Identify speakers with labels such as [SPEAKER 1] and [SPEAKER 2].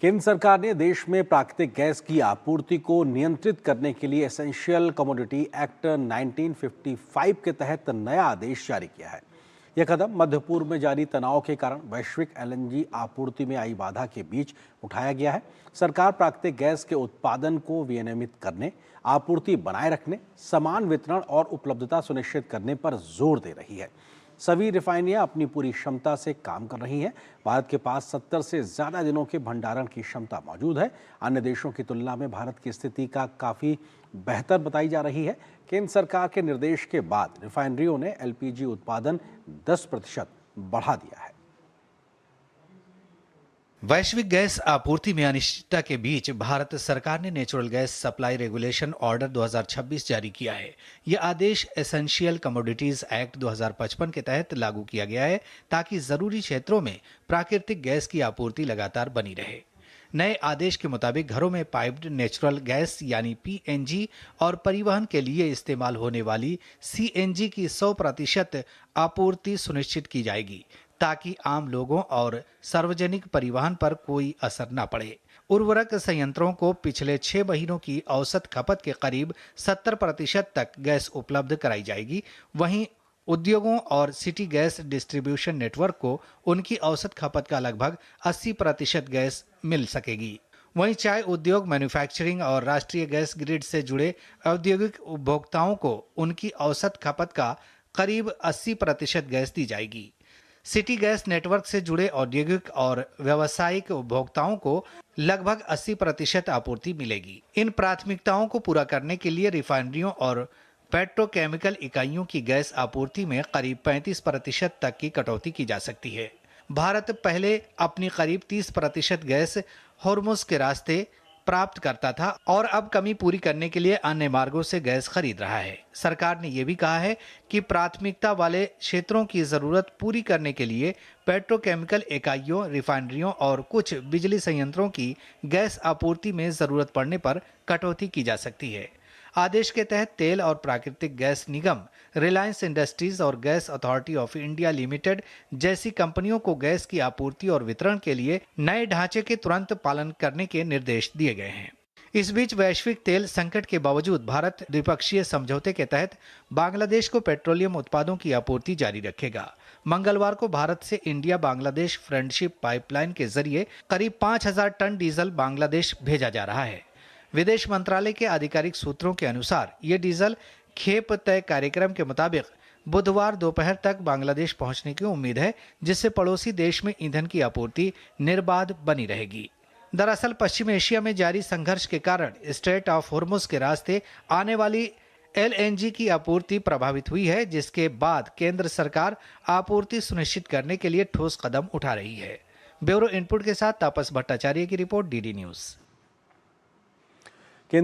[SPEAKER 1] केंद्र सरकार ने देश में प्राकृतिक गैस की आपूर्ति को नियंत्रित करने के लिए एसेंशियल कमोडिटी एक्ट 1955 के तहत नया आदेश जारी किया है। यह कदम मध्य पूर्व में जारी तनाव के कारण वैश्विक एलएनजी आपूर्ति में आई बाधा के बीच उठाया गया है। सरकार प्राकृतिक गैस के उत्पादन को विनियमित करने, आपूर्ति बनाए रखने, समान वितरण और उपलब्धता सुनिश्चित करने पर जोर दे रही है। सभी रिफाइनरियां अपनी पूरी क्षमता से काम कर रही हैं। भारत के पास 70 से ज़्यादा दिनों के भंडारण की क्षमता मौजूद है। अन्य देशों की तुलना में भारत की स्थिति का काफ़ी बेहतर बताई जा रही है। केंद्र सरकार के निर्देश के बाद रिफाइनरियों ने एलपीजी उत्पादन 10% बढ़ा दिया है।
[SPEAKER 2] वैश्विक गैस आपूर्ति में अनिश्चितता के बीच भारत सरकार ने natural gas supply regulation order 2026 जारी किया है। यह आदेश एसेंशियल कमोडिटीज एक्ट 2055 के तहत लागू किया गया है ताकि जरूरी क्षेत्रों में प्राकृतिक गैस की आपूर्ति लगातार बनी रहे। नए आदेश के मुताबिक घरों में पाइप्ड नेचुरल गैस यानी पीएनजी और परिवहन के लिए इस्तेमाल होने वाली सीएनजी की 100% आपूर्ति सुनिश्चित की जाएगी ताकि आम लोगों और सार्वजनिक परिवहन पर कोई असर न पड़े। उर्वरक संयंत्रों को पिछले 6 महीनों की औसत खपत के करीब 70% तक गैस उपलब्ध कराई जाएगी। वहीं उद्योगों और सिटी गैस डिस्ट्रीब्यूशन नेटवर्क को उनकी औसत खपत का लगभग 80% गैस मिल सकेगी। वहीं चाय उद्योग, मैन्युफैक्चरिंग और राष्ट्रीय गैस ग्रिड से जुड़े औद्योगिक उपभोक्ताओं को उनकी औसत खपत का करीब 80% गैस दी जाएगी। सिटी गैस नेटवर्क से जुड़े औद्योगिक और व्यावसायिक उपभोक्ताओं को लगभग 80% आपूर्ति मिलेगी। इन प्राथमिकताओं को पूरा करने के लिए रिफाइनरियों और पेट्रोकेमिकल इकाइयों की गैस आपूर्ति में करीब 35% तक की कटौती की जा सकती है। भारत पहले अपनी करीब 30% गैस हॉर्मुज़ के रास्ते प्राप्त करता था और अब कमी पूरी करने के लिए अन्य मार्गों से गैस खरीद रहा है। सरकार ने यह भी कहा है कि प्राथमिकता वाले क्षेत्रों की जरूरत पूरी करने के लिए पेट्रोकेमिकल इकाइयों, रिफाइनरियों और कुछ बिजली संयंत्रों की गैस आपूर्ति में जरूरत पड़ने पर कटौती की जा सकती है। आदेश के तहत तेल और प्राकृतिक गैस निगम, रिलायंस इंडस्ट्रीज और gas authority of India limited जैसी कंपनियों को गैस की आपूर्ति और वितरण के लिए नए ढांचे के तुरंत पालन करने के निर्देश दिए गए हैं। इस बीच वैश्विक तेल संकट के बावजूद भारत द्विपक्षीय समझौते के तहत बांग्लादेश को पेट्रोलियम उत्पादों की आपूर्ति जारी रखेगा। मंगलवार को भारत से इंडिया बांग्लादेश फ्रेंडशिप पाइपलाइन के जरिए करीब 5000 टन डीजल बांग्लादेश भेजा जा रहा है। विदेश मंत्रालय के आधिकारिक सूत्रों के अनुसार ये डीजल खेप तय कार्यक्रम के मुताबिक बुधवार दोपहर तक बांग्लादेश पहुंचने की उम्मीद है, जिससे पड़ोसी देश में ईंधन की आपूर्ति निर्बाध बनी रहेगी। दरअसल पश्चिम एशिया में जारी संघर्ष के कारण स्ट्रेट ऑफ हॉर्मुज़ के रास्ते आने वाली एलएनजी की आपूर्ति प्रभावित हुई है, जिसके बाद केंद्र सरकार आपूर्ति सुनिश्चित करने के लिए ठोस कदम उठा रही है। ब्यूरो इनपुट के साथ तापस भट्टाचार्य की रिपोर्ट, डीडी न्यूज़।